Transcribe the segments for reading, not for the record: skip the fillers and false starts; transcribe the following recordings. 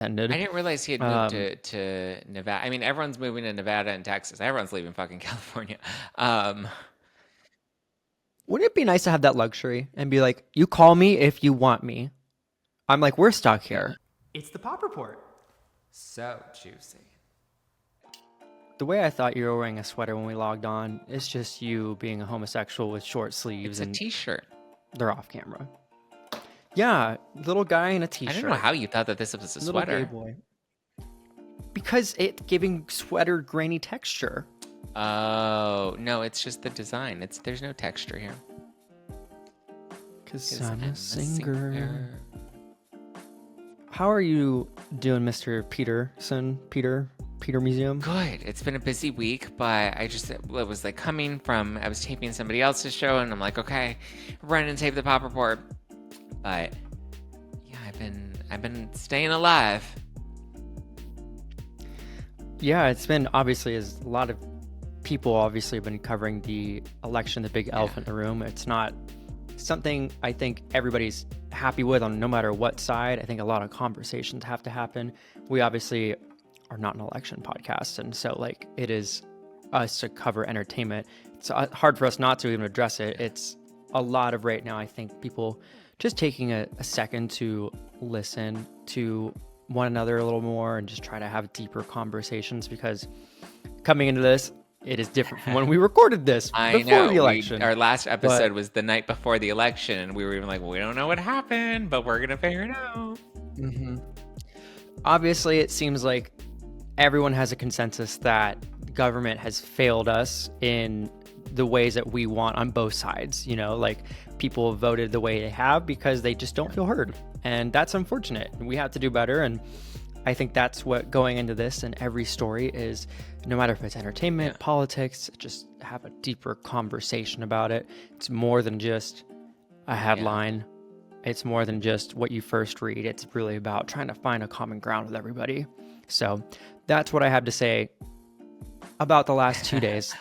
ended. I didn't realize he had moved to Nevada. I mean, everyone's moving to Nevada and Texas. Everyone's leaving fucking California. Um, Wouldn't it be nice to have that luxury and be like, you call me if you want me? I'm like, we're stuck yeah. here. It's the Pop Report. So juicy. The way I thought you were wearing a sweater when we logged on is just you being a homosexual with short It's sleeves a and t-shirt. they're off camera. Yeah, little guy in a I t-shirt. don't know how you thought that this was a Little gay sweater. boy. Because it's giving sweater grainy texture. Oh, no, it's just the design. There's no texture here. Because I'm a singer. How are you doing, Mr. Peter Museum? Good. It's been a busy week, but I was like I was taping somebody else's show, and I'm like, okay, run and tape the Pop Report. But yeah, I've been staying alive. Yeah, it's been obviously as a lot of people obviously have been covering the election, the big elephant in the room. It's not something I think everybody's happy with on no matter what side. I think a lot of conversations have to happen. We obviously are not an election podcast, and so like it is us to cover entertainment. It's hard for us not to even address it. It's a lot of right now, I think, people just taking a second to listen to one another a little more and just try to have deeper conversations, because coming into this, it is different from when we recorded this before the election. Our last episode was the night before the election, and we were even like, well, we don't know what happened, but we're going to figure it out. Mm-hmm. Obviously, it seems like everyone has a consensus that the government has failed us in the ways that we want on both sides. You know, like people voted the way they have because they just don't feel heard. And that's unfortunate. We have to do better. And I think that's what going into this and every story is, no matter if it's entertainment, politics, just have a deeper conversation about it. It's more than just a headline. It's more than just what you first read. It's really about trying to find a common ground with everybody. So that's what I have to say about the last 2 days.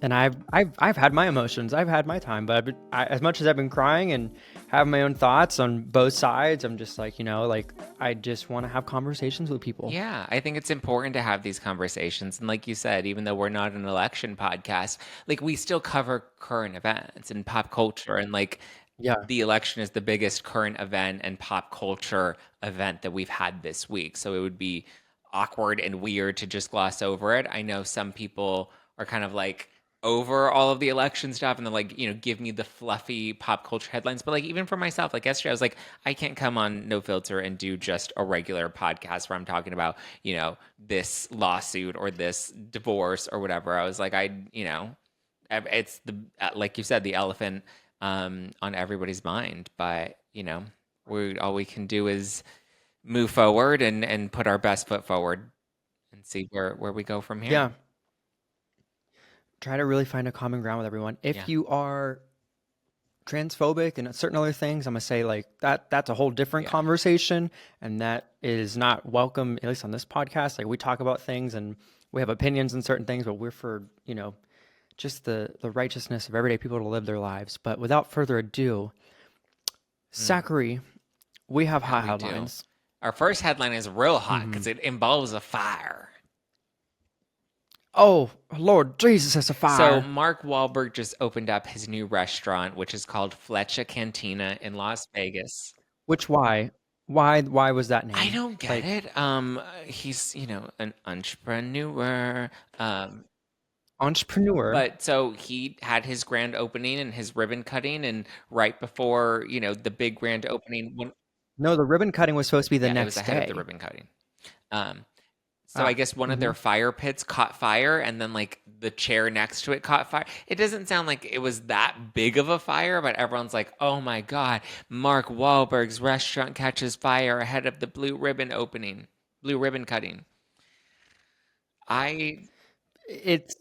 And I've had my emotions. I've had my time, but as much as I've been crying and have my own thoughts on both sides, I'm just like, I just want to have conversations with people. Yeah, I think it's important to have these conversations. And like you said, even though we're not an election podcast, like we still cover current events and pop culture. And like, the election is the biggest current event and pop culture event that we've had this week. So it would be awkward and weird to just gloss over it. I know some people are kind of like over all of the election stuff and they're like, give me the fluffy pop culture headlines. But like, even for myself, like yesterday, I was like, I can't come on No Filter and do just a regular podcast where I'm talking about, this lawsuit or this divorce or whatever. I was like, it's like you said, the elephant on everybody's mind. But, all we can do is move forward and put our best foot forward and see where we go from here. Yeah. Try to really find a common ground with everyone. If you are transphobic and certain other things, I'm gonna say like that's a whole different conversation, and that is not welcome, at least on this podcast. Like we talk about things and we have opinions on certain things, but we're for just the righteousness of everyday people to live their lives. But without further ado, Zachary, we have hot headlines. Our first headline is real hot because it involves a fire. Oh, Lord Jesus, it's a fire. So Mark Wahlberg just opened up his new restaurant, which is called Fletcher Cantina in Las Vegas. Why was that name? I don't get it. He's, an entrepreneur. But so he had his grand opening and his ribbon cutting, and right before, the big grand opening. No, the ribbon cutting was supposed to be the next day. It was ahead of the ribbon cutting. So I guess one of their fire pits caught fire, and then like the chair next to it caught fire. It doesn't sound like it was that big of a fire, but everyone's like, "Oh my God, Mark Wahlberg's restaurant catches fire ahead of the blue ribbon cutting." It's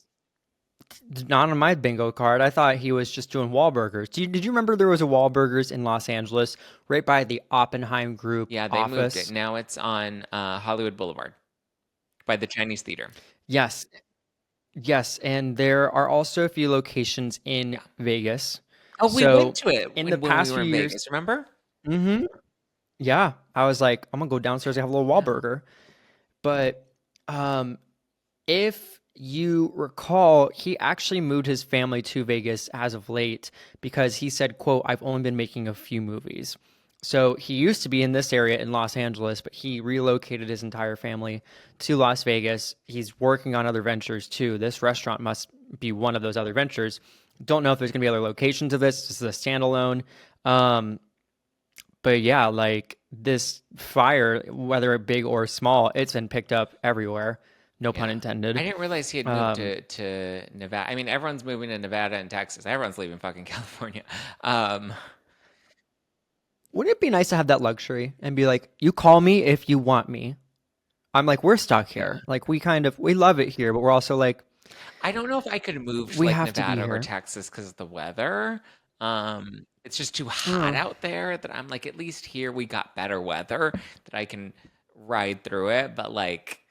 not on my bingo card. I thought he was just doing Wahlburgers. Did you remember there was a Wahlburgers in Los Angeles right by the Oppenheim Group office? Yeah, they moved it. Now it's on Hollywood Boulevard by the Chinese Theater. Yes, and there are also a few locations in Vegas. Oh, we went to it in the past few years. Vegas, remember? Mm-hmm. Yeah, I was like, I'm gonna go downstairs and have a little Yeah. Wahlburger. But um, if you recall, he actually moved his family to Vegas as of late because he said, quote, I've only been making a few movies. So he used to be in this area in Los Angeles, but he relocated his entire family to Las Vegas. He's working on other ventures too. This restaurant must be one of those other ventures. Don't know if there's going to be other locations of this. This is a standalone. Um, but yeah, like this fire, whether big or small, it's been picked up everywhere. No pun Yeah. I intended. didn't realize he had moved Um, to Nevada. I mean, everyone's moving to Nevada and Texas. Everyone's leaving fucking California. Um, wouldn't it be nice to have that luxury and be like, you call me if you want me? I'm like, we're stuck yeah. here. Like we love it here, but we're also like, I don't know if I could move to we like have to be Nevada or here. Texas because of the weather. It's just too hot Mm. out there that I'm like, at least here we got better weather that I can ride through it. But like,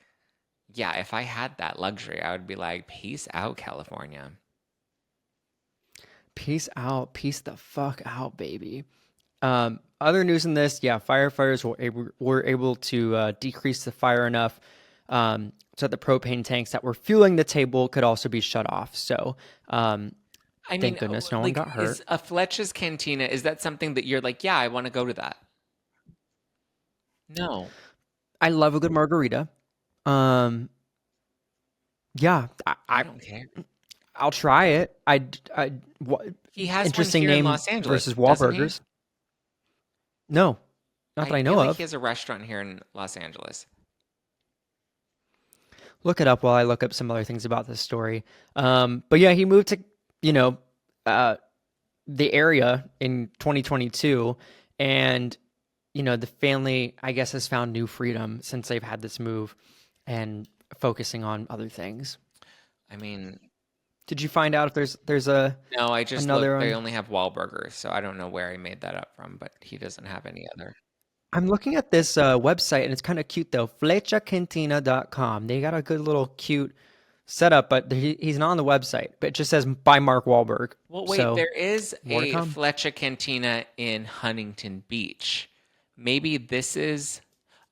yeah, if I had that luxury, I would be like, peace out, California. Peace out. Peace the fuck out, baby. Other news in this, yeah, firefighters were able to decrease the fire enough so that the propane tanks that were fueling the table could also be shut off. So, I thank mean, goodness no one like, got is hurt. a Fletcher's Cantina, is that something that you're like, yeah, I want to go to that? No, I love a good margarita. Um, yeah, I don't care. I'll try it. He has one Interesting here in name Los Angeles, versus doesn't he? Wahlburgers. No, not that I I feel know like he of. has a restaurant here in Los Angeles. Look it up while I look up some other things about this story. But yeah, he moved to, you know, uh, the area in 2022, and the family, I guess, has found new freedom since they've had this move and focusing on other things. I mean, Did you find out if there's a no, I just another looked. They one? only have Wahlburgers, so I don't know where he made that up from, but he doesn't have any other. I'm looking at this website and it's kind of cute though. Flechacantina.com. They got a good little cute setup, but he's not on the website. But it just says by Mark Wahlberg. Well, wait, So there is more to a come. Fletcher Cantina in Huntington Beach. Maybe this is.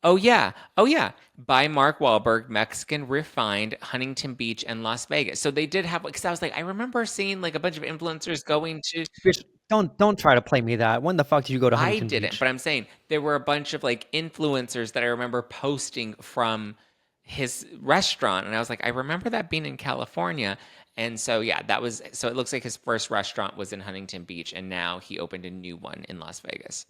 Oh yeah, oh yeah. By Mark Wahlberg, Mexican refined Huntington Beach and Las Vegas. So they did have because I was like, I remember seeing like a bunch of influencers going to. Bitch, don't try to play me that. When the fuck did you go to I Huntington didn't, Beach? but I'm saying there were a bunch of like influencers that I remember posting from his restaurant. And I was like, I remember that being in California. And so, yeah, that was so it looks like his first restaurant was in Huntington Beach. And now he opened a new one in Las Vegas.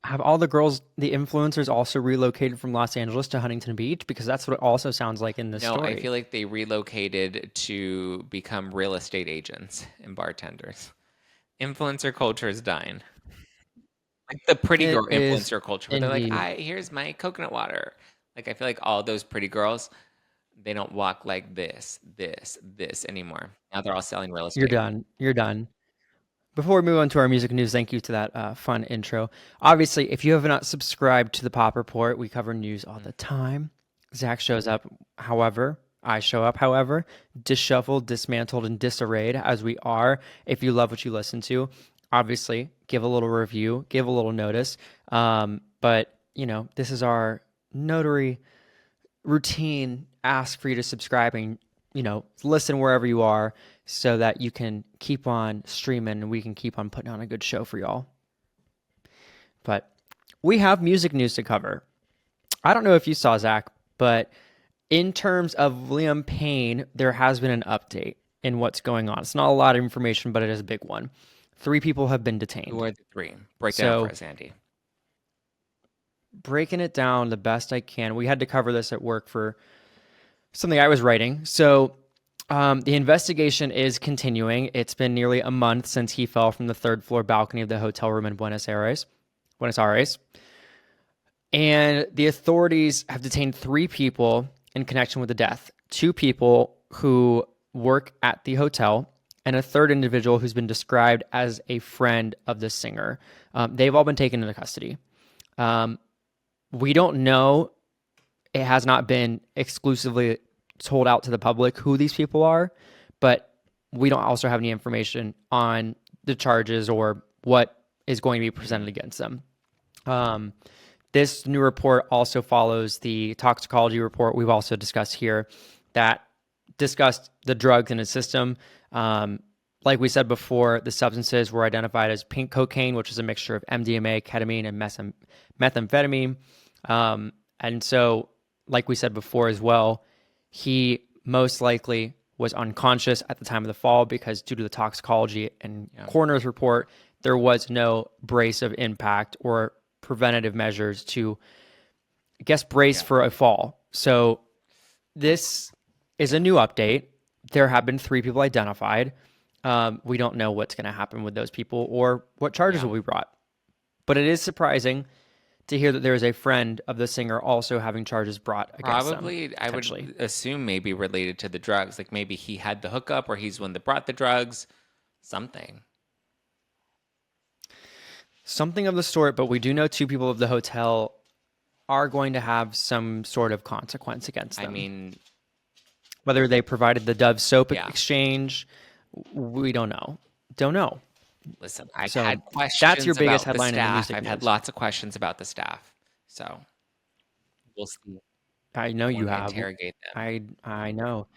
Have all the girls, the influencers, also relocated from Los Angeles to Huntington Beach? Because that's what it also sounds like in this No, I story. feel like they relocated to become real estate agents and bartenders. Influencer culture is dying. Like the pretty It girl is influencer culture where they're like, indeed. here's my coconut water. Like I feel like all those pretty girls, they don't walk like this anymore. Now they're all selling real You're estate. done. You're done. Before we move on to our music news, thank you to that fun intro. Obviously, if you have not subscribed to the Pop Report, we cover news all Mm. the time. Zach shows up, however, I show up, however, disshuffled, dismantled, and disarrayed as we are. If you love what you listen to, obviously, give a little review, give a little notice. But, this is our notary routine ask for you to subscribe and listen wherever you are so that you can keep on streaming and we can keep on putting on a good show for y'all. But we have music news to cover. I don't know if you saw, Zach, but in terms of Liam Payne, there has been an update in what's going on. It's not a lot of information, but it is a big one. 3 people have been Who detained. are the three? Break down for So us, Andy. breaking it down the best I can, we had to cover this at work for something I was writing. So the investigation is continuing. It's been nearly a month since he fell from the third floor balcony of the hotel room in Buenos Aires. Buenos Aires. And the authorities have detained 3 people in connection with the death. 2 people who work at the hotel, and a third individual who's been described as a friend of the singer. They've all been taken into custody. We don't know. It has not been exclusively told out to the public who these people are, but we don't also have any information on the charges or what is going to be presented Mhm. against them. This new report also follows the toxicology report we've also discussed here that discussed the drugs in his system. Like we said before, the substances were identified as pink cocaine, which is a mixture of MDMA, ketamine, and methamphetamine. And so, like we said before as well, he most likely was unconscious at the time of the fall because due to the toxicology and coroner's report, there was no brace of impact or preventative measures to, I guess, brace for a fall. So this is a new update. There have been 3 people identified. We don't know what's going to happen with those people or what charges will be brought. But it is surprising to hear that there is a friend of the singer also having charges brought against them. Probably, I would assume maybe related to the drugs. Like maybe he had the hookup or he's one that brought the drugs. Something of the sort, but we do know 2 people of the hotel are going to have some sort of consequence against them. I mean, whether they provided the Dove soap exchange, we don't know. Listen, I've had questions. That's your biggest headline in the music news. I've had lots of questions about the staff, so we'll see. I know you have. Interrogate them. I know.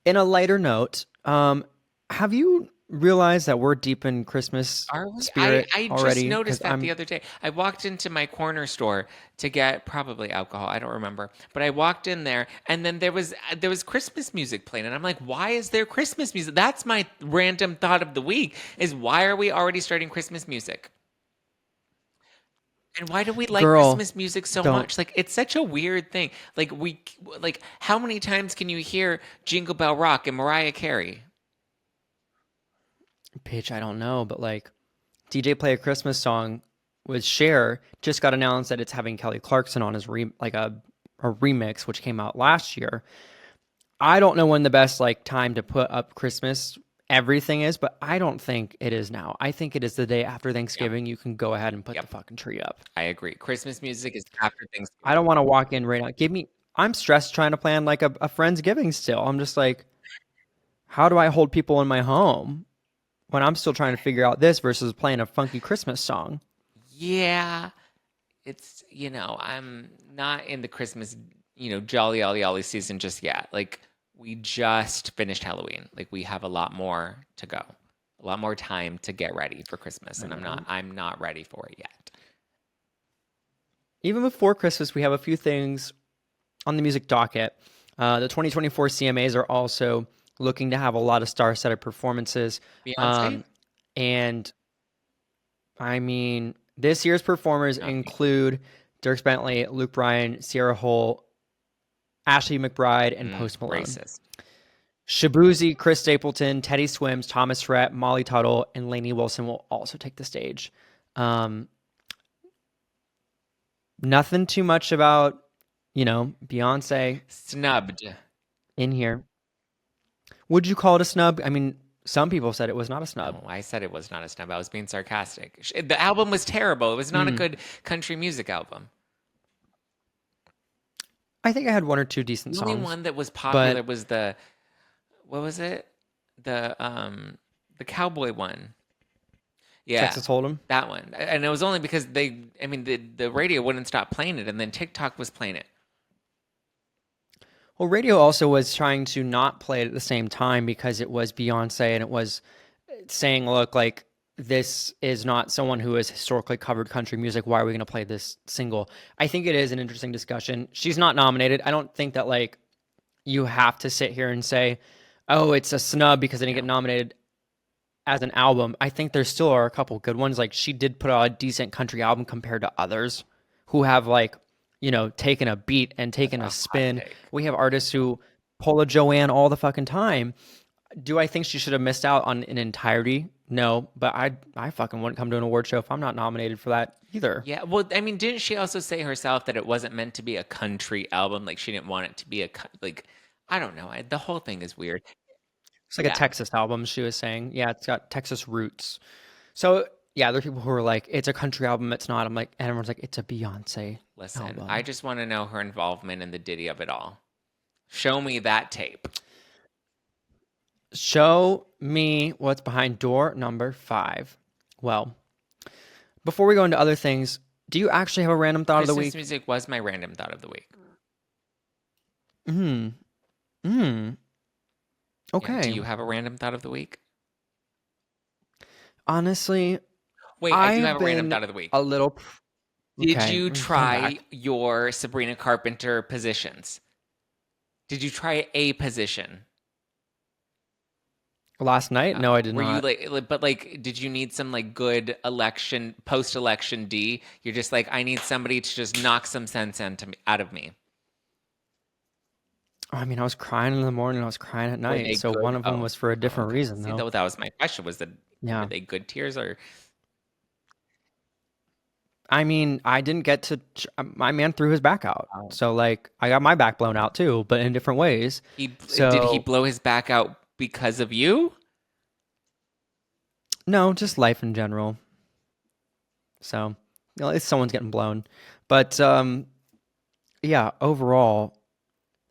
In a lighter note, have you realized that we're deep in Christmas spirit I already? just noticed that the other day. I walked into my corner store to get probably alcohol. I don't remember, but I walked in there, and then there was Christmas music playing, and I'm like, why is there Christmas music? That's my random thought of the week: is why are we already starting Christmas music? And why do we like Christmas music so much? Like, it's such a weird thing. Like, how many times can you hear Jingle Bell Rock and Mariah Carey? Bitch, I don't know, but like DJ Play a Christmas Song with Cher just got announced that it's having Kelly Clarkson on as a remix, which came out last year. I don't know when the best like time to put up Christmas everything is, but I don't think it is now. I think it is the day after Thanksgiving. You can go ahead and put the fucking tree up. I agree. Christmas music is after Thanksgiving. I don't want to walk in right now. I'm stressed trying to plan like a Friendsgiving still. I'm just like, how do I hold people in my home when I'm still trying to figure out this versus playing a funky Christmas song? Yeah. It's, I'm not in the Christmas, jolly, olly, olly season just yet. Like, we just finished Halloween. Like, we have a lot more to go, a lot more time to get ready for Christmas, and I'm not ready for it yet. Even before Christmas, we have a few things on the music docket. The 2024 CMAs are also looking to have a lot of star-studded performances. Beyonce? And I mean, this year's performers include Dierks Bentley, Luke Bryan, Sierra Hull, Ashley McBryde, and Post Malone. Racist. Shabuzi, Chris Stapleton, Teddy Swims, Thomas Rhett, Molly Tuttle, and Lainey Wilson will also take the stage. Nothing too much about, Beyonce. Snubbed. In here. Would you call it a snub? I mean, some people said it was not a snub. No, I said it was not a snub. I was being sarcastic. The album was terrible. It was not a good country music album. I think I had 1 or 2 decent songs. The only one that was popular was what was it? The cowboy one. Yeah. Texas Hold'em? That one. And it was only because the radio wouldn't stop playing it, and then TikTok was playing it. Well, radio also was trying to not play it at the same time because it was Beyonce, and it was saying, look, like, this is not someone who has historically covered country music. Why are we going to play this single? I think it is an interesting discussion. She's not nominated. I don't think that, like, you have to sit here and say, oh, it's a snub because they didn't get nominated as an album. I think there still are a couple good ones. Like, she did put out a decent country album compared to others who have, like, taken a beat and taken a spin. We have artists who pull a Joanne all the fucking time. Do I think she should have missed out on an entirety? No, but I fucking wouldn't come to an award show if I'm not nominated for that either. Yeah, well, I mean, didn't she also say herself that it wasn't meant to be a country album? Like, she didn't want it to be I don't know. The whole thing is weird. It's like a Texas album, she was saying. Yeah, it's got Texas roots. So, yeah, there are people who are like, it's a country album. It's not. I'm like, and everyone's like, it's a Beyonce album. I just want to know her involvement in the Diddy of it all. Show me that tape. Show me what's behind door number 5. Well, before we go into other things, Do you actually have a random thought of the Christmas week? music was my random thought of the week. Hmm. Hmm. Yeah. Do Okay. you have a random thought of the week? Honestly, Wait, I do have I've a random been thought of the week. a little. Did Okay, you hit him try back. your Sabrina Carpenter positions? Did you try a position? Last night? No, I did Were you not. but like, did you need some like good election, post-election D? You're just like, I need somebody to just knock some sense out of me. I mean, I was crying in the morning. I was crying at Were night. they So one good? of them Oh, was for a oh, different okay. reason, See, though. that was my question. Were Yeah. they good tears or I mean, I didn't get to. My man threw his back out. oh. So, like, I got my back blown out too, but in different ways. Did he So, blow his back out because of you? no, just life in general. So, at least someone's getting blown. But, yeah, overall,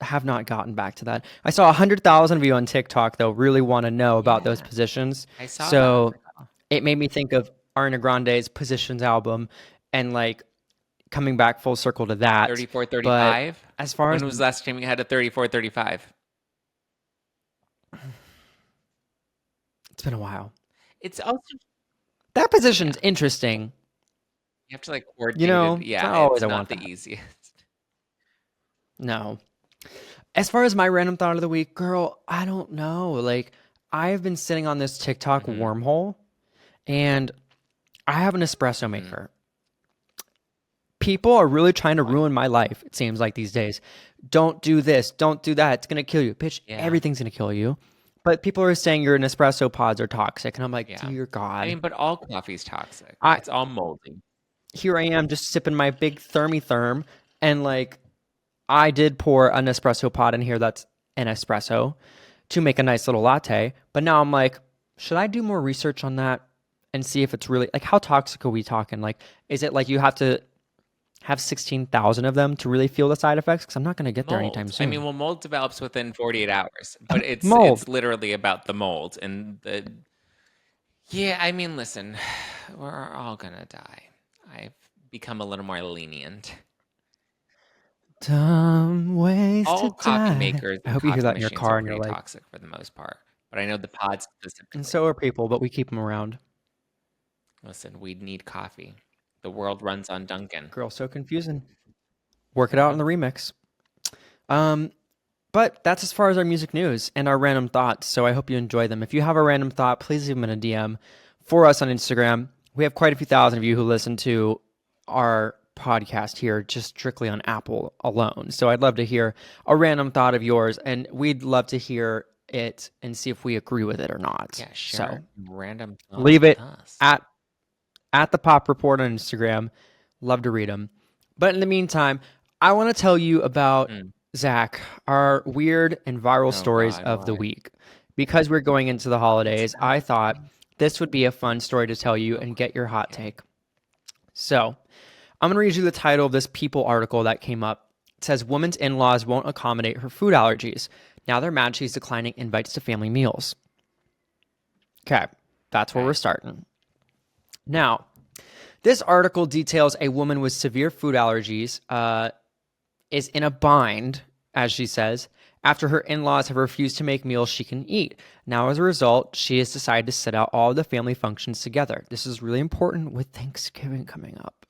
have not gotten back to that. I saw 100,000 of you on TikTok, though, really want to know about those Yeah, positions. I saw that. I was So, like, oh, it made me think of Ariana Grande's Positions album and, like, coming back full circle to that. 34, But 35. as far as When was the last time we had a 34, 35? it's been a while. It's also, That yeah, position's interesting. you have to like You coordinate it. know, it's Yeah, not always it's I not want the that. easiest. No. As far as my random thought of the week, girl, I don't know. Like, I have been sitting on this TikTok Hmm. wormhole and I have an espresso Hmm. maker. People are really trying to Why? ruin my life, it seems like these days. Don't do this, don't do that. It's going to kill you. Bitch, Yeah, everything's going to kill you. But people are saying your Nespresso pods are toxic. And I'm like, yeah. dear I God. mean, but all coffee's toxic. I It's all moldy. Here I am just sipping my big therm and like I did pour an espresso pod in here that's an espresso to make a nice little latte. But now I'm like, should I do more research on that and see if it's really like how toxic are we talking? Like, is it like you have to have 16,000 of them to really feel the side effects? Because I'm not going to get there anytime Mold. I mean, soon. well, mold develops within 48 hours, but Mold. it's literally about the mold and the. Yeah, I mean, listen, we're all gonna die. I've become a little more lenient. Dumb ways to All coffee die. makers I and hope you hear coffee that in your machines are car and you're pretty like, toxic for the most part, but I know the pods and specifically. so are people, but we keep them around. Listen, we need coffee. The world runs on Dunkin'. Girl, so confusing. Work it out in Mhm. the remix. Um, But that's as far as our music news and our random thoughts. So I hope you enjoy them. If you have a random thought, please leave them in a DM for us on Instagram. We have quite a few thousand of you who listen to our podcast here, just strictly on Apple alone. So I'd love to hear a random thought of yours, and we'd love to hear it and see if we agree with it or not. Yeah, share So random thoughts leave with it us. at the Pop Report on Instagram. Love to read them. But in the meantime, I want to tell you about Mm. Zack, our weird and viral Oh stories God, of the what? week. Because we're going into the What's holidays, I thought happening? this would be a fun story to tell you and get your hot Okay. take. So, I'm going to read you the title of this People article that came up. It says, Woman's in laws won't accommodate her food allergies. Now they're mad she's declining invites to family meals. Okay, that's where we're Okay. starting. Now, this article details a woman with severe food allergies is in a bind, as she says, after her in laws have refused to make meals she can eat. Now, as a result, she has decided to sit out all of the family functions together. This is really important with Thanksgiving coming up.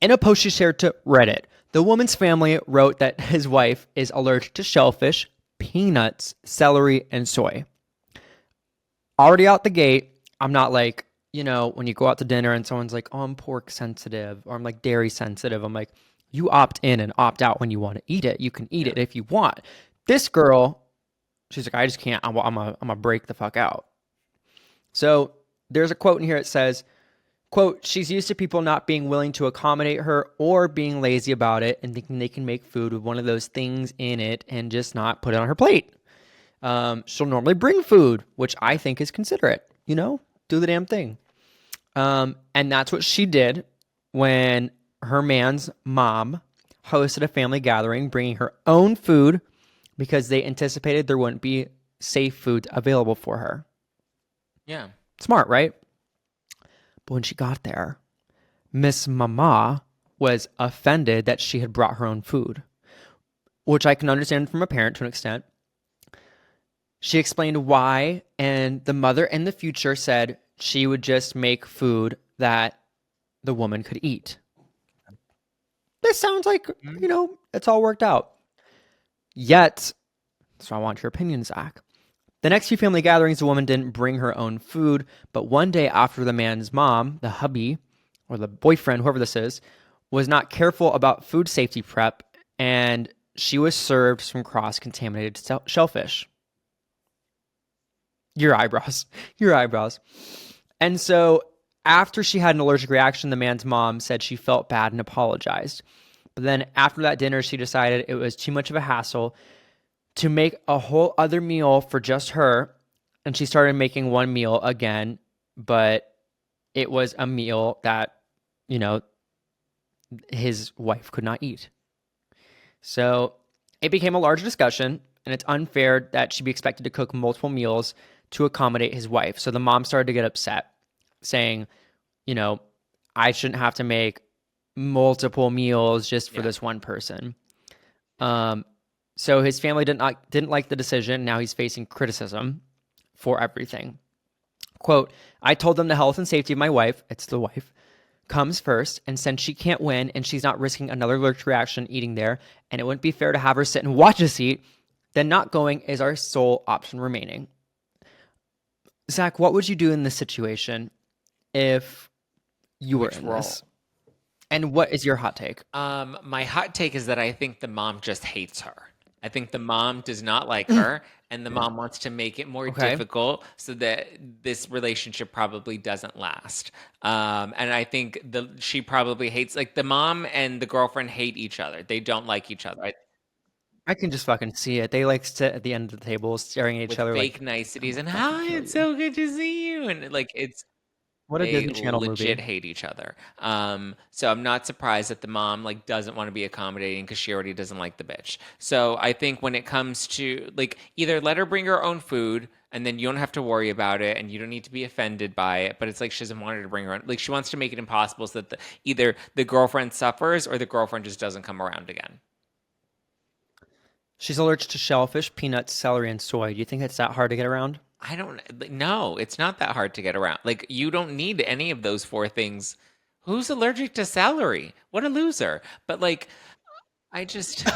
In a post she shared to Reddit, the woman's family wrote that his wife is allergic to shellfish, peanuts, celery, and soy. Already out the gate, I'm not like, when you go out to dinner and someone's like, oh, I'm pork sensitive or I'm like dairy sensitive. I'm like, you opt in and opt out when you want to eat it. You can eat Yeah. it if you want. This girl, she's like, I just can't. I'm gonna break the fuck out. So there's a quote in here. It says, quote, she's used to people not being willing to accommodate her or being lazy about it and thinking they can make food with one of those things in it and just not put it on her plate. She'll normally bring food, which I think is considerate, do the damn thing. And that's what she did when her man's mom hosted a family gathering, bringing her own food because they anticipated there wouldn't be safe food available for her. Yeah. Smart, right? But when she got there, Miss Mama was offended that she had brought her own food, which I can understand from a parent to an extent. She explained why, and the mother in the future said she would just make food that the woman could eat. This sounds like, it's all worked out. Yet, so I want your opinion, Zach. The next few family gatherings, the woman didn't bring her own food, but one day after the man's mom, the hubby, or the boyfriend, whoever this is, was not careful about food safety prep, and she was served some cross-contaminated shellfish. Your eyebrows. And so after she had an allergic reaction, the man's mom said she felt bad and apologized. But then after that dinner, she decided it was too much of a hassle to make a whole other meal for just her. And she started making one meal again, but it was a meal that, his wife could not eat. So it became a large discussion, and it's unfair that she be expected to cook multiple meals to accommodate his wife. So the mom started to get upset, saying, I shouldn't have to make multiple meals just for this one person. So his family didn't like the decision. Now he's facing criticism for everything. Quote, I told them the health and safety of my wife, it's the wife, comes first, and since she can't win and she's not risking another allergic reaction eating there, and it wouldn't be fair to have her sit and watch us eat, then not going is our sole option remaining. Zach, what would you do in this situation if you were in this? And what is your hot take? My hot take is that I think the mom just hates her. I think the mom does not like her, and the mom wants to make it more difficult so that this relationship probably doesn't last. And I think she probably hates, like, the mom and the girlfriend hate each other. They don't like each other. I can just fucking see it. They like sit at the end of the table staring at each other fake like niceties and hi, it's so good to see you, and like what a Disney Channel legit movie. hate each other. So I'm not surprised that the mom doesn't want to be accommodating because she already doesn't like the bitch. So I think when it comes to either let her bring her own food and then you don't have to worry about it and you don't need to be offended by it. But it's like she doesn't want her to bring her own. She wants to make it impossible so that either the girlfriend suffers or the girlfriend just doesn't come around again. She's allergic to shellfish, peanuts, celery, and soy. Do you think it's that hard to get around? I don't no, it's not that hard to get around. You don't need any of those 4 things. Who's allergic to celery? What a loser. But I just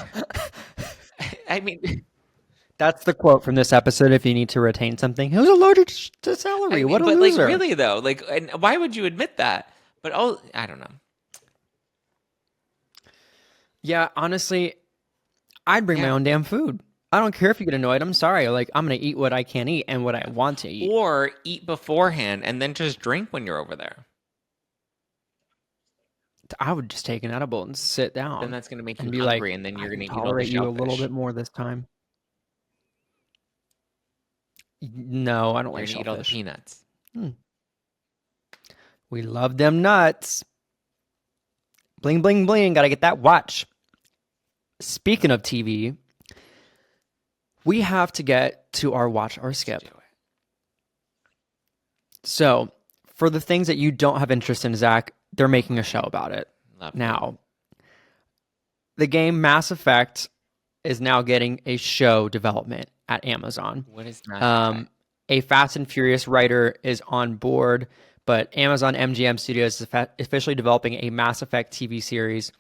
I mean that's the quote from this episode if you need to retain something. Who's allergic to celery? What a loser. But really though, and why would you admit that? But I don't know. Yeah, honestly, I'd bring my own damn food. I don't care if you get annoyed. I'm sorry. I'm going to eat what I can eat and what I want to eat. Or eat beforehand and then just drink when you're over there. I would just take an edible and sit down. Then that's going to make you hungry, and then you're going to eat all the shellfish. You a little bit more this time. No, I don't like shellfish. You're going to eat all the peanuts. We love them nuts. Bling, bling, bling. Got to get that watch. Speaking of TV, we have to get to our watch or skip. So, for the things that you don't have interest in, Zach, they're making a show about it. Now, the game Mass Effect is now getting a show development at Amazon. What is Mass Effect? A Fast and Furious writer is on board, but Amazon MGM Studios is officially developing a Mass Effect TV series,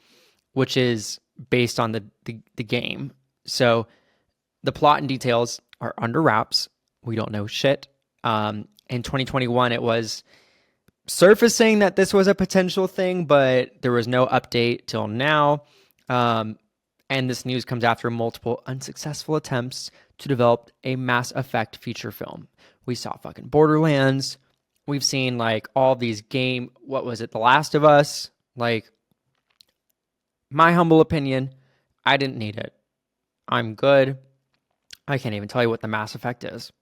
which is based on the game. So the plot and details are under wraps. We don't know shit. In 2021, it was surfacing that this was a potential thing, but there was no update till now. And this news comes after multiple unsuccessful attempts to develop a Mass Effect feature film. We saw fucking Borderlands. We've seen all these what was it? The Last of Us. My humble opinion, I didn't need it. I'm good. I can't even tell you what the Mass Effect is.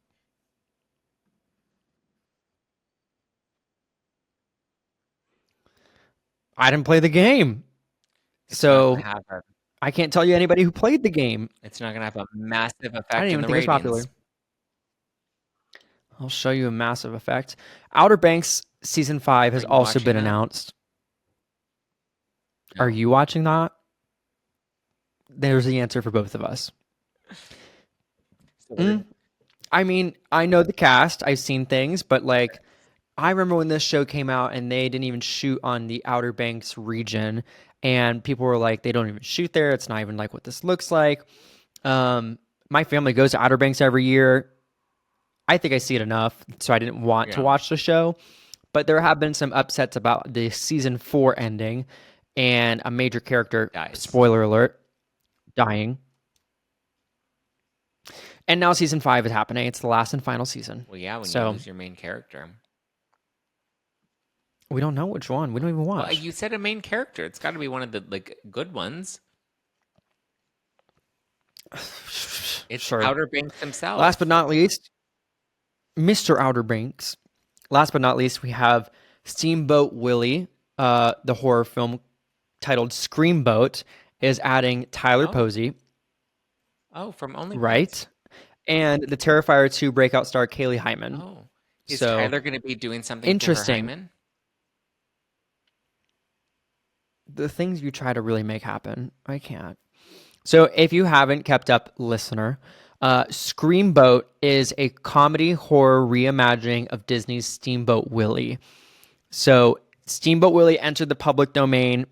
I didn't play the game. So I can't tell you anybody who played the game. It's not going to have a massive effect. I didn't even think it was popular. I'll show you a massive effect. Outer Banks Season 5 has also been announced. Are No. you watching that? There's the answer for both of us. So I mean, I know the cast, I've seen things, but like, I remember when this show came out and they didn't even shoot on the Outer Banks region, and people were like, they don't even shoot there. It's not even like what this looks like. Um, my family goes to Outer Banks every year. I think I see it enough, so I didn't want to yeah, watch the show. But there have been some upsets about the season 4 ending and a major character, dies. spoiler alert, dying. And now season 5 is happening. It's the last and final season. Well, yeah, when you So lose your main character. we don't know which one. We don't even Well, watch. you said a main character. It's got to be one of the like good ones. It's Sure. Outer Banks Last himself. but not least, Mr. Outer Banks. Last but not least, we have Steamboat Willie, the horror film titled Screamboat, is adding Tyler Oh, Posey, oh, from OnlyFans. right? And the Terrifier 2 breakout star Kaylee Hyman. Oh, is So Tyler going to be doing something to her interesting. hymen? The things you try to really make happen, I can't. So if you haven't kept up, listener, Screamboat is a comedy horror reimagining of Disney's Steamboat Willie. So Steamboat Willie entered the public domain,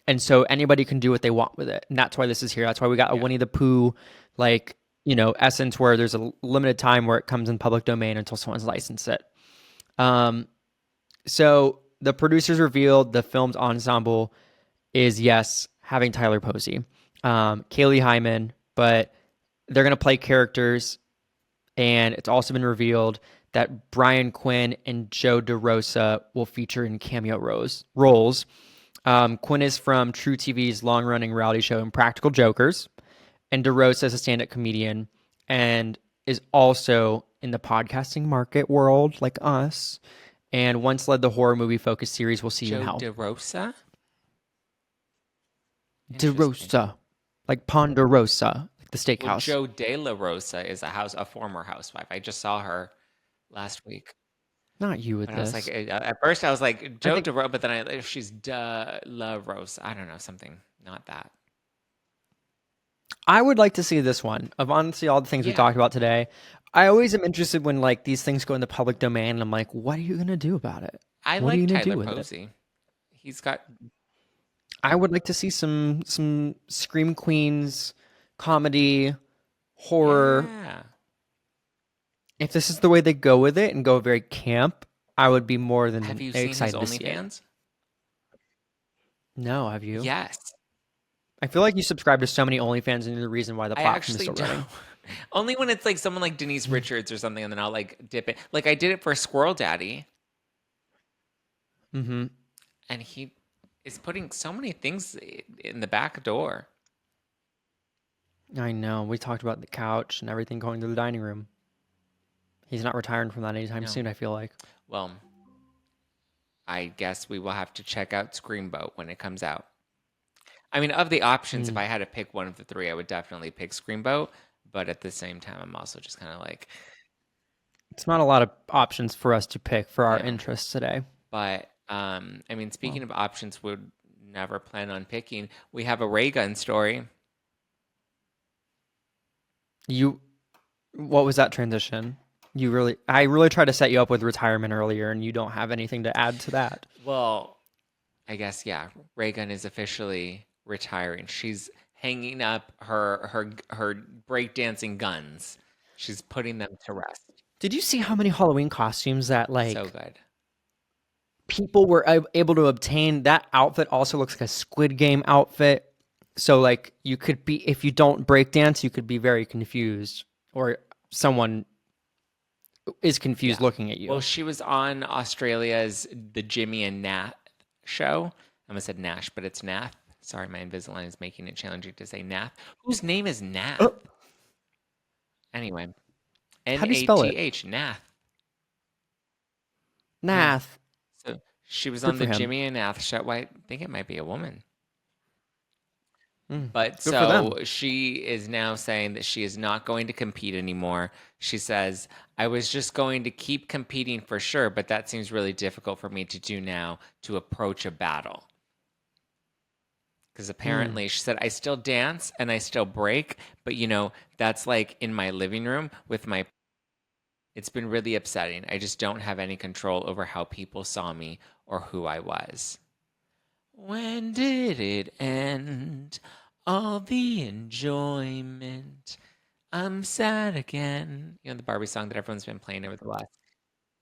and so anybody can do what they want with it. And that's why this is here. That's why we got a Yeah. Winnie the Pooh, like, essence where there's a limited time where it comes in public domain until someone's licensed it. So the producers revealed the film's ensemble is, yes, having Tyler Posey, Kaylee Hyman, but they're going to play characters. And it's also been revealed that Brian Quinn and Joe DeRosa will feature in cameo roles. Quinn is from True TV's long-running reality show Impractical Jokers, and DeRosa is a stand-up comedian and is also in the podcasting market world like us, and once led the horror movie-focused series We'll See You in Joe Hell. DeRosa? Interesting. DeRosa, like Ponderosa, like the Well, steakhouse. Joe De La Rosa is a former housewife. I just saw her last week. Not you with But I was this. like, at first I was like Joe think DeRosa, but then she's De La Rosa. I don't know, something, not that. I would like to see this one. Of honestly all the things we Yeah, talked about today, I always am interested when like these things go in the public domain, and I'm like, what are you gonna do about it? I What are like you gonna Tyler do with it? Posey. He's got, I would like to see some Scream Queens comedy horror. yeah. If this is the way they go with it and go very camp, I would be more Have than you seen his excited to see it. OnlyFans? No, have you? Yes. I feel like you subscribe to so many OnlyFans, and you're the reason why the I platform is actually still running. don't. Only when it's like someone like Denise Richards or something, and then I'll like dip it. Like I did it for Squirrel Daddy, Mm-hmm. and he is putting so many things in the back door. I know. We talked about the couch and everything going to the dining room. He's not retiring from that anytime No. soon, I feel like. Well, I guess we will have to check out Screamboat when it comes out. I mean, of the options, if I had to pick one of the three, I would definitely pick Screamboat. But at the same time, I'm also just kind of like, It's not a lot of options for us to pick for our no. interests today. But I mean, speaking of options, would never plan on picking. We have a Raygun story. What was that transition? I really tried to set you up with retirement earlier, and you don't have anything to add to that. Well, I guess yeah. Raygun is officially retiring. She's hanging up her breakdancing guns. She's putting them to rest. Did you see how many Halloween costumes that So good. people were able to obtain? That outfit also looks like a Squid Game outfit. So like you could be, if you don't break dance, you could be very confused, or someone is confused looking at you. Well, she was on Australia's the Jimmy and Nath show. I almost said Nash, but it's Nath. Sorry, my Invisalign is making it challenging to say Nath. Whose name is Nath? Oh. Anyway, How do you spell it? Nath. Nath. Nath. So she was Good on for the him. Jimmy and Nath show. Well, I think it might be a woman. But Good for them. so she is now saying that she is not going to compete anymore. She says, I was just going to keep competing for sure, but that seems really difficult for me to do now to approach a battle. Because apparently she said, I still dance and I still break, but that's like in my living room with my. It's been really upsetting. I just don't have any control over how people saw me or who I was. When did it end? All the enjoyment. I'm sad again. The Barbie song that everyone's been playing over the last.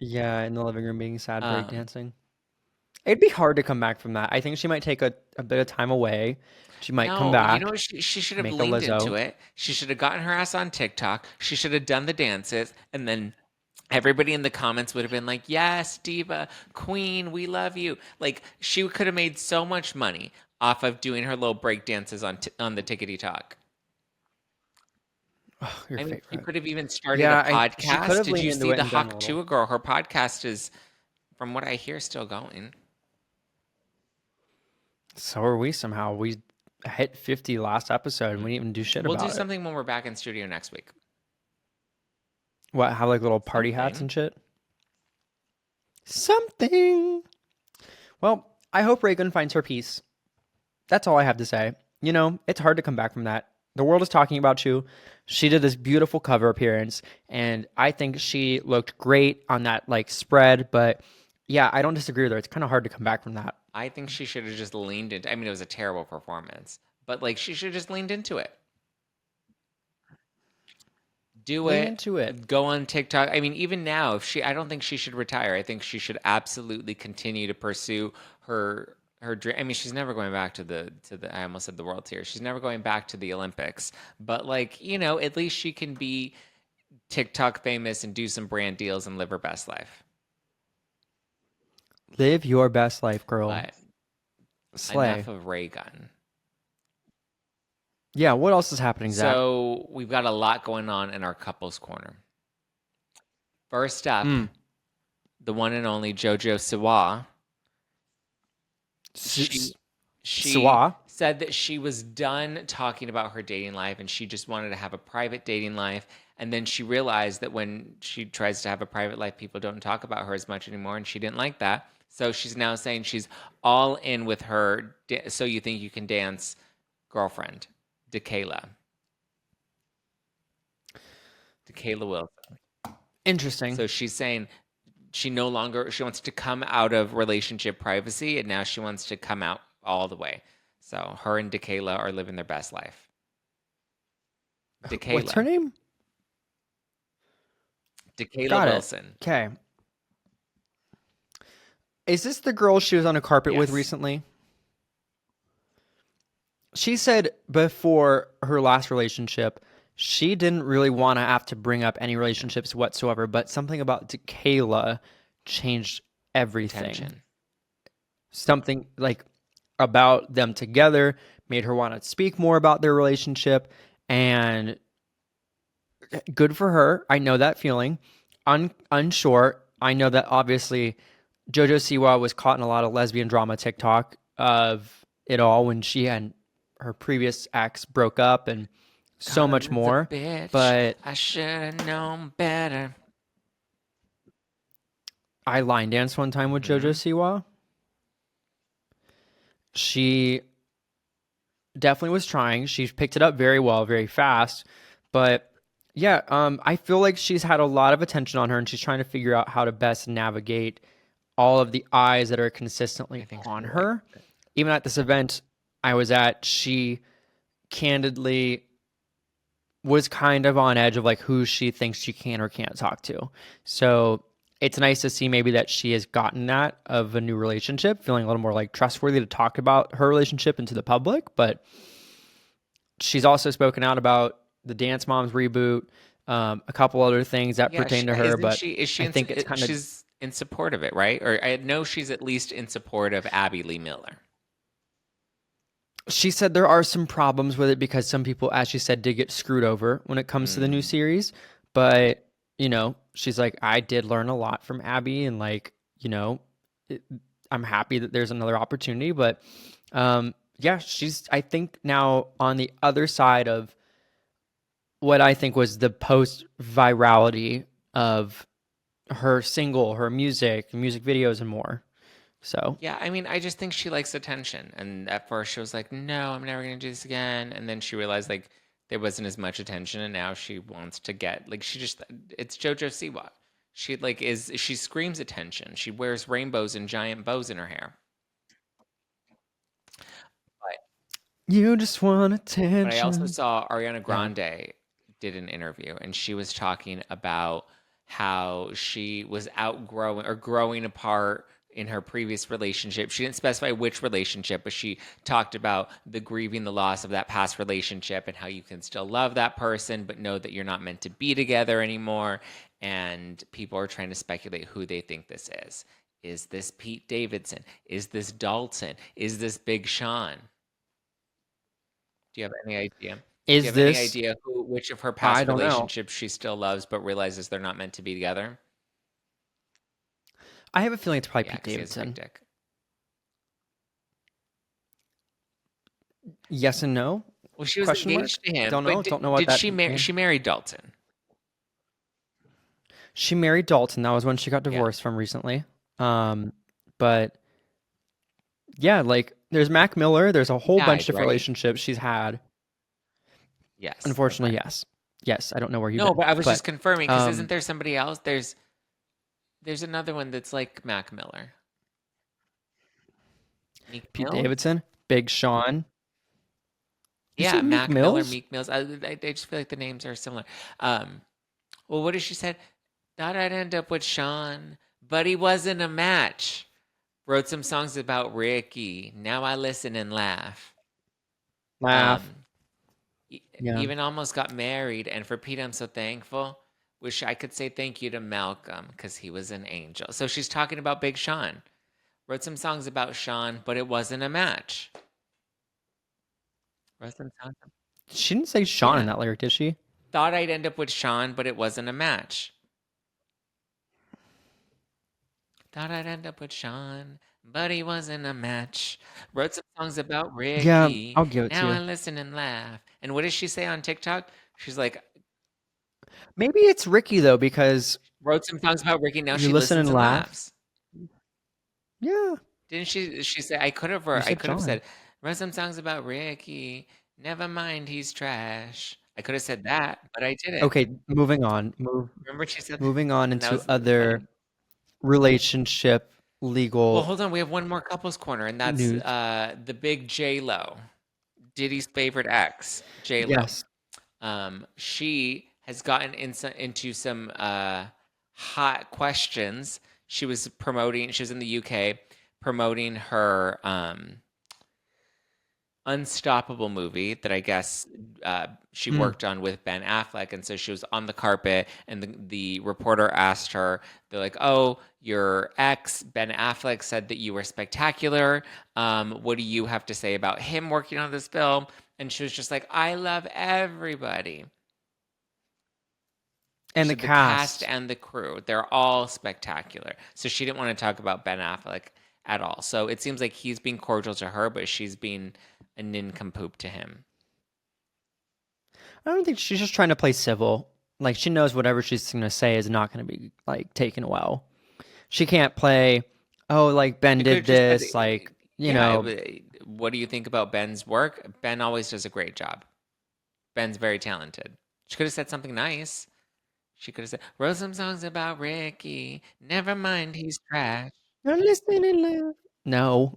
Yeah, in the living room being sad, Um, breakdancing. It'd be hard to come back from that. I think she might take a bit of time away. She might come no, back, she should have make a leaned into Lizzo. it. She should have gotten her ass on TikTok. She should have done the dances, and then everybody in the comments would have been like, "Yes, diva, queen, we love you." Like she could have made so much money off of doing her little break dances on the Tickety Talk. Oh, your I mean, she favorite. could have even started a Yeah, she could podcast. have Did leaned you into see it the and done a Hawk little. Tuah girl? Her podcast is, from what I hear, still going. So are we somehow. We hit 50 last episode and we didn't even do shit We'll do about it. something when we're back in studio next week. What, have like little party hats Something. and shit? Something. Well, I hope Raygun finds her peace. That's all I have to say. It's hard to come back from that. The world is talking about you. She did this beautiful cover appearance, and I think she looked great on that like spread. But yeah, I don't disagree with her. It's kind of hard to come back from that. I think she should have just leaned into. I mean, it was a terrible performance, but like she should have just leaned into it. Do Lean it. into it. Go on TikTok. I mean, even now, if I don't think she should retire. I think she should absolutely continue to pursue her dream. I mean, she's never going back to the. I almost said the World Series. She's never going back to the Olympics. But like, at least she can be TikTok famous and do some brand deals and live her best life. Live your best life, girl. But Slay. enough of Raygun. Yeah, what else is happening, Zach? So we've got a lot going on in our couples corner. First up, the one and only JoJo Siwa. She said that she was done talking about her dating life and she just wanted to have a private dating life. And then she realized that when she tries to have a private life, people don't talk about her as much anymore, and she didn't like that. So she's now saying she's all in with her So You Think You Can Dance girlfriend, Dakayla Wilson. Interesting. So she's saying she wants to come out of relationship privacy, and now she wants to come out all the way. So her and Dakayla are living their best life. Dakayla. What's her name? Dakayla Wilson. Okay. Is this the girl she was on a carpet with recently? She said before her last relationship, she didn't really want to have to bring up any relationships whatsoever, but something about Dakayla changed everything. Tension. Something like about them together made her want to speak more about their relationship, and good for her. I know that feeling. Unsure. I know that obviously JoJo Siwa was caught in a lot of lesbian drama TikTok of it all when she and her previous ex broke up and so much more. But I should have known better. I line danced one time with JoJo Siwa. She definitely was trying. She picked it up very well, very fast. But yeah, I feel like she's had a lot of attention on her, and she's trying to figure out how to best navigate all of the eyes that are consistently on her. Even at this event I was at, she candidly was kind of on edge of like who she thinks she can or can't talk to. So it's nice to see maybe that she has gotten that of a new relationship, feeling a little more like trustworthy to talk about her relationship into the public. But she's also spoken out about the Dance Moms reboot, a couple other things that pertain to her. But I think it's kind of, she's in support of it, right? Or I know she's at least in support of Abby Lee Miller. She said there are some problems with it because some people, as she said, did get screwed over when it comes to the new series. But, she's like, I did learn a lot from Abby, and like, I'm happy that there's another opportunity. But yeah, she's, I think, now on the other side of what I think was the post-virality of her single, her music videos, and more. So Yeah, I mean, I just think she likes attention. And at first she was like, "No, I'm never gonna do this again." And then she realized like there wasn't as much attention, and now she wants to get like she just it's JoJo Siwa. She screams attention. She wears rainbows and giant bows in her hair. But you just want but I also attention. saw Ariana Yeah. Grande did an interview, and she was talking about how she was outgrowing or growing apart in her previous relationship. She didn't specify which relationship, but she talked about the grieving the loss of that past relationship and how you can still love that person, but know that you're not meant to be together anymore. And people are trying to speculate who they think this is. Is this Pete Davidson? Is this Dalton? Is this Big Sean? Do you have any idea? Do you Is have any this? idea which of her I past don't know. relationships she still loves but realizes they're not meant to be together? I have a feeling it's probably Yeah, Pete because he has a big Davidson. dick. Yes and no? Well, she was Question mark? engaged to him, Don't but know. Don't know what did that she marry? means. She married Dalton. She married Dalton. That was when she got Yeah, divorced from recently. But yeah, like there's Mac Miller. There's a he whole bunch died, of right? relationships she's had. Yes. Unfortunately, Okay. yes. Yes, I don't know where you've No, been. but I was just But confirming because isn't um there somebody else? There's another one that's like Mac Miller. Meek Pete Mill? Davidson, Big Sean. Is Yeah, it Meek Mac Miller, Mills? Meek Mills. I just feel like the names are similar. Um, well, what did she said? Thought I'd end up with Sean, but he wasn't a match. Wrote some songs about Ricky. Now I listen and laugh. Laugh. Um, Yeah. even almost got married, and for Pete, I'm so thankful. Wish I could say thank you to Malcolm because he was an angel. So she's talking about Big Sean. Wrote some songs about Sean, but it wasn't a match. Wrote some songs. She didn't say Sean in Yeah. that lyric, did she? Thought I'd end up with Sean, but it wasn't a match. Thought I'd end up with Sean, but he wasn't a match. Wrote some songs about Yeah, Ricky. I'll give it to Now I you. listen and laugh. And what does she say on TikTok? She's like, Maybe it's Ricky though, because wrote some songs about Ricky. Now you she listen listens and and laugh. laughs. Yeah, Didn't she? She said, you I said could have Sean. said, wrote some songs about Ricky. Never mind, he's trash. I could have said that, but I didn't. Okay, moving on. Remember she said, Moving on and that into was other funny. relationship Well, legal hold on, we have one more couples corner, and that's news. the big J Lo, Diddy's favorite ex, J Lo. Yes. She has gotten into some hot questions. She was in the UK promoting her Unstoppable movie that I guess she Mm. worked on with Ben Affleck. And so she was on the carpet, and the reporter asked her, they're like, "Oh, your ex, Ben Affleck, said that you were spectacular. What do you have to say about him working on this film?" And she was just like, "I love everybody." And She the said the cast cast. and the crew, they're all spectacular. So she didn't want to talk about Ben Affleck at all. So it seems like he's being cordial to her, but she's being a nincompoop to him. I don't think she's just trying to play civil. Like she knows whatever she's going to say is not going to be like taken well. She can't play, oh, like Ben She could have did just said, this, like, yeah, what do you think about Ben's work? Ben always does a great job. Ben's very talented. She could have said something nice. She could have said, wrote some songs about Ricky. Never mind, he's trash. I'm listening loud. No.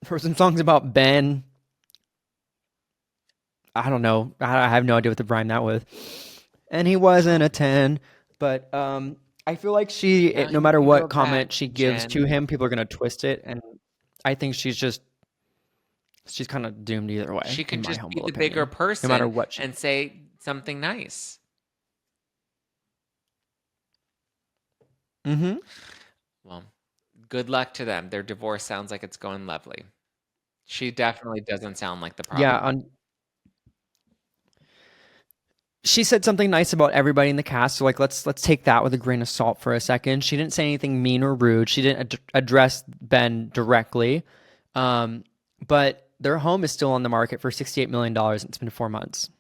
For some songs about Ben, I don't know. I have no idea what to rhyme that with. And he wasn't a 10, but I feel like Now no he matter moved into a what pack, comment she gives to Jen. him, people are going to twist it, and I think she's kind of doomed either way, She in can my just be humble the bigger opinion. No matter person what she and say something nice. Mhm. Well, good luck to them. Their divorce sounds like it's going lovely. She definitely doesn't sound like the Yeah, problem. she said something nice about everybody in the cast, so like let's take that with a grain of salt for a second. She didn't say anything mean or rude. She didn't address Ben directly. But their home is still on the market for $68 million. It's been 4 months.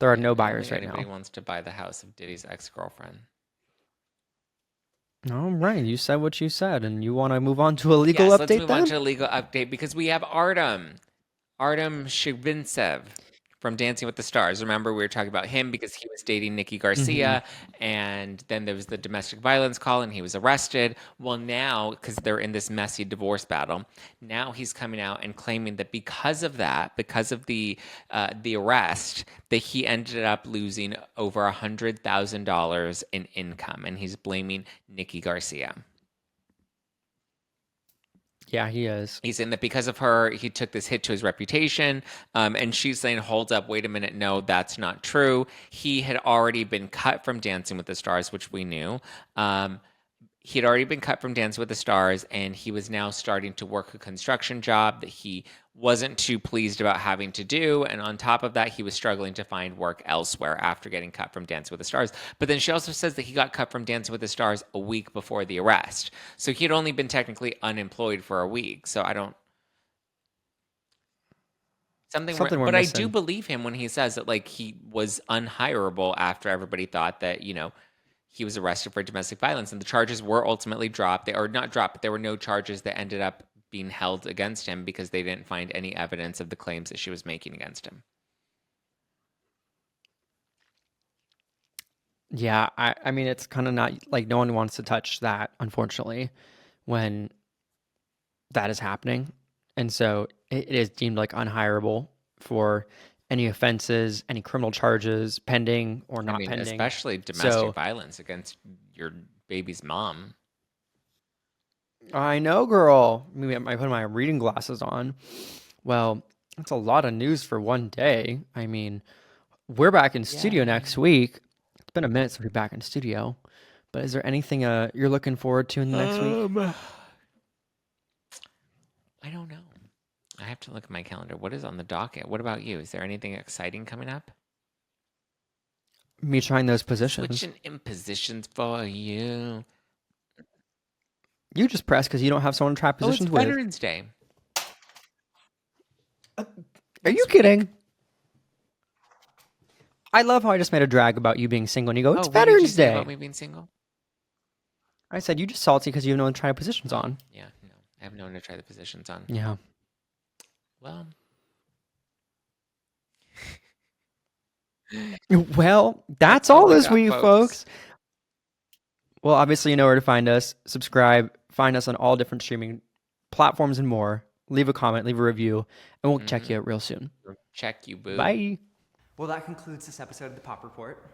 There are Yeah, no I don't buyers think right anybody now. wants to buy the house of Diddy's ex-girlfriend. All right, you said what you said, and you want to move on to a legal Yes, let's update move on then? to a legal update because we have Artem Shubintsev from Dancing with the Stars. Remember, we were talking about him because he was dating Nikki Mm-hmm. Garcia, and then there was the domestic violence call, and he was arrested. Well, now, because they're in this messy divorce battle, now he's coming out and claiming that because of that, because of the arrest, that he ended up losing over $100,000 in income, and he's blaming Nikki Garcia. Yeah, he is. He's saying that because of her, he took this hit to his reputation. And she's saying, hold up, wait a minute. No, that's not true. He had already been cut from Dancing with the Stars, which we knew. He had already been cut from Dancing with the Stars, and he was now starting to work a construction job that he wasn't too pleased about having to do. And on top of that, he was struggling to find work elsewhere after getting cut from Dancing with the Stars. But then she also says that he got cut from Dancing with the Stars a week before the arrest. So he had only been technically unemployed for a week. So I don't. Something we're But I do missing. believe him when he says that, like, he was unhireable after everybody thought that, he was arrested for domestic violence, and the charges were ultimately dropped. They are not dropped, but there were no charges that ended up being held against him because they didn't find any evidence of the claims that she was making against him. Yeah, I mean, it's kind of not like no one wants to touch that, unfortunately, when that is happening. And so it is deemed like unhireable for any offenses, any criminal charges pending or I not mean, pending. especially domestic So violence against your baby's mom. I know, girl. Maybe I put my reading glasses on. Well, that's a lot of news for one day. I mean, we're back in studio next Yay. week. It's been a minute since we're back in studio. But is there anything you're looking forward to in the next week? I don't know. I have to look at my calendar. What is on the docket? What about you? Is there anything exciting coming up? Me trying those positions. Switching in positions for you. You just press because you don't have someone to try Oh, it's positions with. Veterans Day. Are you Next week. kidding? I love how I just made a drag about you being single and you go, it's Oh, what did you Veterans say about Day. me being single? I said, you just salty because you have no one to try positions Oh, on. yeah, no. I have no one to try the positions on. Yeah. Well, Well, that's that's all all we this got, week, folks. folks. Well, obviously, you know where to find us. Subscribe, find us on all different streaming platforms and more. Leave a comment, leave a review, and we'll check you out real soon. Check you, boo. Bye. Well, that concludes this episode of the Pop Report.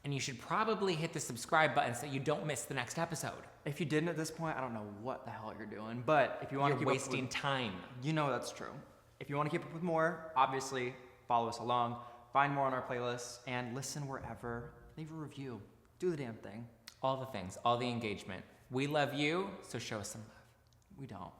And you should probably hit the subscribe button so you don't miss the next episode. If you didn't at this point, I don't know what the hell you're doing. But if you want to keep wasting up with, time. you know that's true. If you want to keep up with more, obviously follow us along, find more on our playlists, and listen wherever. Leave a review. Do the damn thing. All the things, all the engagement. We love you, so show us some love. We don't.